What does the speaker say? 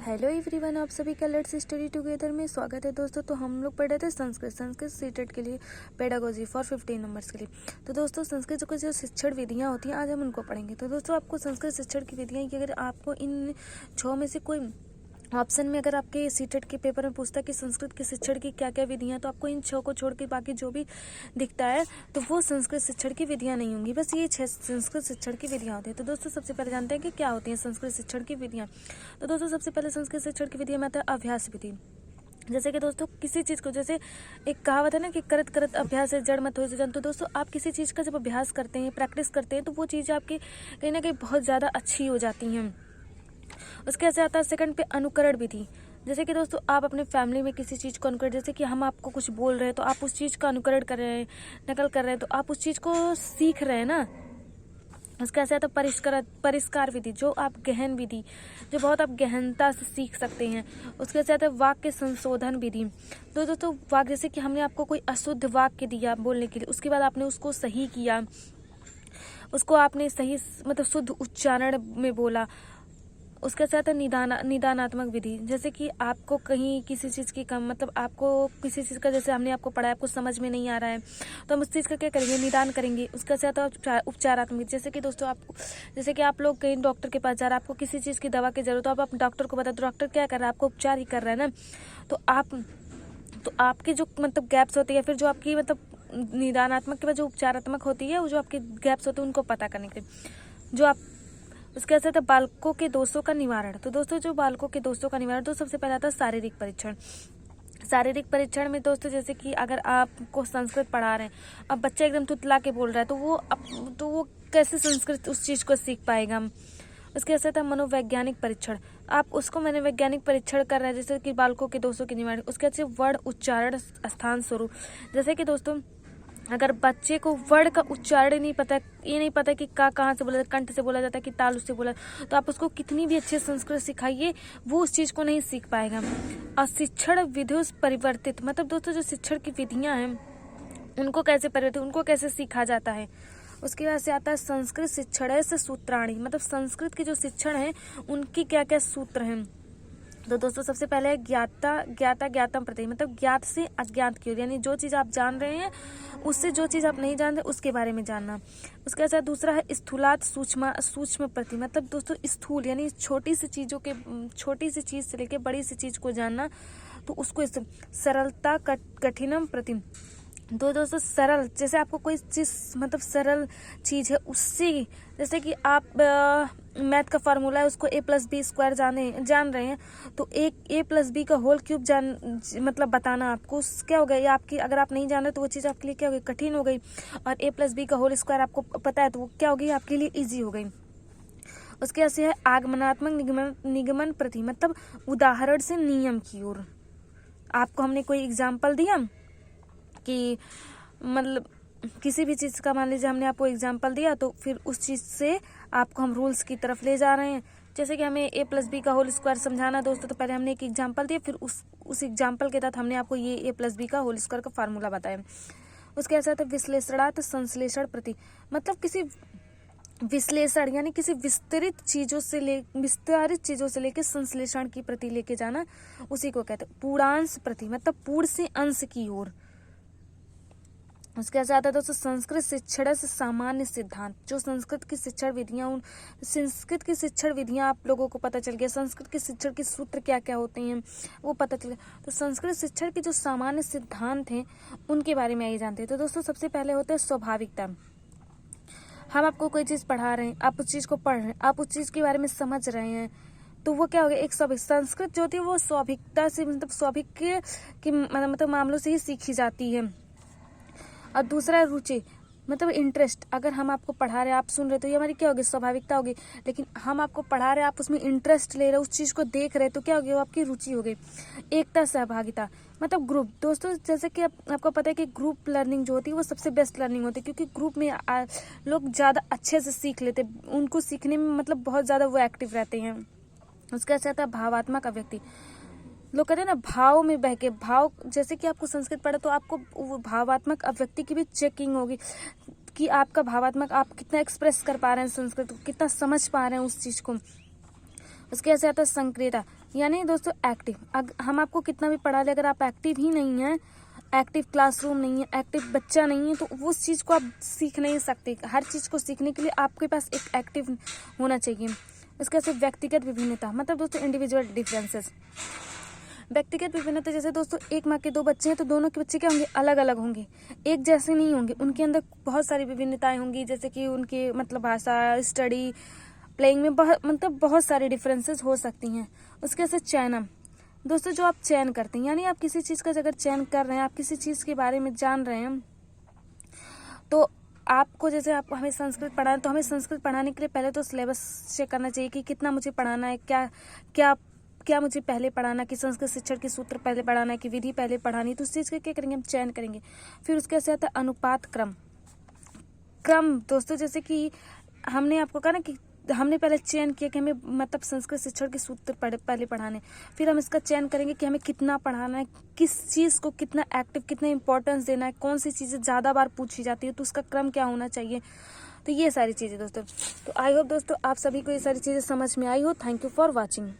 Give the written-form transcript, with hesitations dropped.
Hello everyone, आप सभी का लेट्स स्टडी टुगेदर में स्वागत है दोस्तों। तो हम लोग पढ़ रहे थे संस्कृत सीटेट के लिए पेडागोजी फॉर 15 नंबर्स के लिए। तो दोस्तों संस्कृत की जो शिक्षण विधियाँ होती हैं आज हम उनको पढ़ेंगे। तो दोस्तों आपको संस्कृत शिक्षण की विधियाँ की अगर आपको इन 6 में से कोई ऑप्शन में अगर आपके सीटेट के पेपर में पूछता है कि संस्कृत के शिक्षण की क्या क्या विधियां, तो आपको इन 6 को छोड़ के बाकी जो भी दिखता है तो वो संस्कृत शिक्षण की विधियां नहीं होंगी। बस ये 6 संस्कृत शिक्षण की विधियां होती हैं। तो दोस्तों सबसे पहले जानते हैं कि क्या होती हैं संस्कृत शिक्षण की विधियां। तो दोस्तों सबसे पहले संस्कृत शिक्षण की विधियां में आता है अभ्यास विधि। जैसे कि दोस्तों किसी चीज़ को, जैसे एक कहावत है ना कि करत करत अभ्यास है जड़ मत होय सजन। तो दोस्तों आप किसी चीज़ का जब अभ्यास करते हैं, प्रैक्टिस करते हैं, तो वो चीज़ आपकी कहीं ना कहीं बहुत ज़्यादा अच्छी हो जाती हैं। उसके ऐसे आता है सेकंड पे अनुकरण विधि। जैसे कि दोस्तों आप अपने फैमिली में किसी चीज़ को अनुकरण, जैसे कि हम आपको कुछ बोल रहे हैं तो आप उस चीज़ का अनुकरण कर रहे हैं, नकल कर रहे हैं, तो आप उस चीज़ को सीख रहे हैं ना। उसका ऐसा आता है परिष्कार विधि, जो आप गहन विधि, जो बहुत आप गहनता से सीख सकते हैं। उसके ऐसे आता है वाक्य संशोधन विधि। तो दोस्तों वाक्य, जैसे कि हमने आपको कोई अशुद्ध वाक्य दिया बोलने के लिए, उसके बाद आपने उसको सही किया, उसको आपने सही मतलब शुद्ध उच्चारण में बोला। उसके साथ है निदानात्मक विधि। जैसे कि आपको कहीं किसी चीज़ की कम मतलब आपको किसी चीज़ का, जैसे हमने आपको पढ़ाया, आपको समझ में नहीं आ रहा है तो हम उस चीज़ का क्या करेंगे, निदान करेंगे। उसका साथ है उपचारात्मक। जैसे कि दोस्तों आपको, जैसे कि आप लोग कहीं डॉक्टर के पास जा रहे हैं, आपको किसी चीज़ की दवा की जरूरत, तो आप डॉक्टर को बता दो, डॉक्टर क्या कर रहा है, आपको उपचार ही कर रहा है ना। तो आपके जो मतलब गैप्स होती है, फिर जो आपकी मतलब निदानात्मक के बाद जो उपचारात्मक होती है, वो जो आपके गैप्स होते हैं उनको पता करने के लिए जो आप। उसके साथ बालकों के दोषों का निवारण। तो दोस्तों जो बालकों के दोषों का निवारण, तो सबसे पहले आता है शारीरिक परीक्षण। शारीरिक परीक्षण में दोस्तों जैसे कि अगर आपको संस्कृत पढ़ा रहे हैं, अब बच्चा एकदम तुतला के बोल रहा है, तो वो कैसे संस्कृत उस चीज़ को सीख पाएगा। उसके साथ मनोवैज्ञानिक परीक्षण, आप उसको मनोवैज्ञानिक परीक्षण कर रहे हैं, जैसे कि बालकों के दोषों के निवारण। उसके बाद वर्ण उच्चारण स्थान स्वरूप। जैसे कि दोस्तों अगर बच्चे को वर्ण का उच्चारण नहीं पता, ये नहीं पता कि का कहाँ से बोला जाता है, कंठ से बोला जाता है कि तालु से बोला, तो आप उसको कितनी भी अच्छी संस्कृत सिखाइए, वो उस चीज़ को नहीं सीख पाएगा। और शिक्षण विधि परिवर्तित, मतलब दोस्तों जो शिक्षण की विधियाँ हैं उनको कैसे परिवर्तित, उनको कैसे सीखा जाता है। उसके बाद से आता है संस्कृत शिक्षण से सूत्राणी, मतलब संस्कृत के जो शिक्षण है उनकी क्या क्या सूत्र हैं। तो दोस्तों सबसे पहले है ज्ञातम प्रति, मतलब ज्ञात से अज्ञात की ओर, यानी जो चीज़ आप जान रहे हैं उससे जो चीज़ आप नहीं जानते उसके बारे में जानना। उसके साथ दूसरा है स्थूलात सूक्ष्म प्रति, मतलब दोस्तों स्थूल यानी छोटी सी चीज़ से लेकर बड़ी सी चीज़ को जानना, तो उसको सरलता कठिनम प्रति। तो दोस्तों सरल, जैसे आपको कोई चीज़ मतलब सरल चीज़ है उससे, जैसे कि आप मैथ का फार्मूला है, उसको a+b² जान रहे हैं, तो एक a+b का होल क्यूब मतलब बताना आपको क्या हो गया, ये आपकी, अगर आप नहीं जान रहे तो वो चीज़ आपके लिए क्या हो गई, कठिन हो गई। और a+b का होल स्क्वायर आपको पता है तो वो क्या हो गई, आपके लिए ईजी हो गई। उसके ऐसे है आगमनात्मक निगमन प्रति, मतलब उदाहरण से नियम की ओर। आपको हमने कोई एग्जाम्पल दिया कि मतलब किसी भी चीज़ का, मान लीजिए हमने आपको एग्जाम्पल दिया, तो फिर उस चीज़ से आपको हम रूल्स की तरफ ले जा रहे हैं। जैसे कि हमें a+b का होल स्क्वायर समझाना दोस्तों, तो पहले हमने एक एग्जाम्पल दिया, फिर उस एग्जाम्पल के तहत हमने आपको ये a+b का होल स्क्वायर का फार्मूला बताया। उसके ऐसा था विश्लेषणार्थ संश्लेषण प्रति, मतलब किसी विश्लेषण यानी किसी विस्तृत चीज़ों से लेकर संश्लेषण की प्रति लेके जाना, उसी को कहते हैं पूर्णांश प्रति, मतलब पूर्ण से अंश की ओर। उसके साथ दोस्तों संस्कृत शिक्षण से सामान्य सिद्धांत, जो संस्कृत की शिक्षण विधियां आप लोगों को पता चल गया, संस्कृत के शिक्षण के सूत्र क्या क्या होते हैं वो पता चल गया। तो संस्कृत शिक्षण के जो सामान्य सिद्धांत हैं उनके बारे में आइए जानते हैं। तो दोस्तों सबसे पहले होता है स्वाभाविकता। हम आपको कोई चीज़ पढ़ा रहे हैं, आप उस चीज़ को पढ़ रहे हैं, आप उस चीज़ के बारे में समझ रहे हैं, तो वो क्या हो गया, एक संस्कृत जो होती है वो स्वाभाविकता से, मतलब स्वाभाविक की मतलब मामलों से ही सीखी जाती है। और दूसरा है रुचि, मतलब इंटरेस्ट। अगर हम आपको पढ़ा रहे हैं, आप सुन रहे, तो ये हमारी क्या होगी, स्वाभाविकता होगी। लेकिन हम आपको पढ़ा रहे हैं, आप उसमें इंटरेस्ट ले रहे, उस चीज़ को देख रहे, तो क्या होगी, वो आपकी रुचि हो गई। एकता सहभागिता, मतलब ग्रुप। दोस्तों जैसे कि आपको पता है कि ग्रुप लर्निंग जो होती है वो सबसे बेस्ट लर्निंग होती है, क्योंकि ग्रुप में लोग ज़्यादा अच्छे से सीख लेते, उनको सीखने में मतलब बहुत ज़्यादा वो एक्टिव रहते हैं। उसका अच्छा था भावात्मक अभिव्यक्ति। लोग कहते हैं ना भाव में बह के, भाव, जैसे कि आपको संस्कृत पढ़ा तो आपको वो भावात्मक अभिव्यक्ति की भी चेकिंग होगी कि आपका भावात्मक, आप कितना एक्सप्रेस कर पा रहे हैं संस्कृत को, कितना समझ पा रहे हैं उस चीज़ को। उसके ऐसे आता है संक्रियता, यानी दोस्तों एक्टिव, हम आपको कितना भी पढ़ा ले, अगर आप एक्टिव ही नहीं हैं, एक्टिव क्लासरूम नहीं है, एक्टिव बच्चा नहीं है, तो उस चीज़ को आप सीख नहीं सकते। हर चीज़ को सीखने के लिए आपके पास एक एक्टिव होना चाहिए। इसके से व्यक्तिगत विभिन्नता, मतलब दोस्तों इंडिविजुअल डिफरेंसेस। व्यक्तिगत विभिन्नता जैसे दोस्तों एक माँ के दो बच्चे हैं तो दोनों के बच्चे क्या होंगे, अलग अलग होंगे, एक जैसे नहीं होंगे। उनके अंदर बहुत सारी विभिन्नताएं होंगी, जैसे कि उनके मतलब भाषा, स्टडी, प्लेइंग में बहुत सारी डिफरेंसेस हो सकती हैं। उसके से चयन, दोस्तों जो आप चयन करते हैं, यानी आप किसी चीज़ का अगर चयन कर रहे हैं, आप किसी चीज़ के बारे में जान रहे हैं, तो आपको जैसे आप हमें संस्कृत पढ़ाना, तो हमें संस्कृत पढ़ाने के लिए पहले तो सिलेबस चेक करना चाहिए कि कितना मुझे पढ़ाना है, क्या क्या क्या मुझे पहले पढ़ाना, कि संस्कृत शिक्षण के सूत्र पहले पढ़ाना है कि विधि पहले पढ़ानी है। तो उस चीज़ का क्या करेंगे, हम चयन करेंगे। फिर उसके से आता है अनुपात क्रम दोस्तों, जैसे कि हमने आपको कहा ना कि हमने पहले चयन किया कि हमें मतलब संस्कृत शिक्षण के सूत्र पहले पढ़ाने, फिर हम इसका चयन करेंगे कि हमें कितना पढ़ाना है, किस चीज़ को कितना एक्टिव, कितना इंपॉर्टेंस देना है, कौन सी चीज़ें ज़्यादा बार पूछी जाती है, तो उसका क्रम क्या होना चाहिए। तो ये सारी चीज़ें दोस्तों, तो आई होप दोस्तों आप सभी को ये सारी चीज़ें समझ में आई हो। Thank you for watching.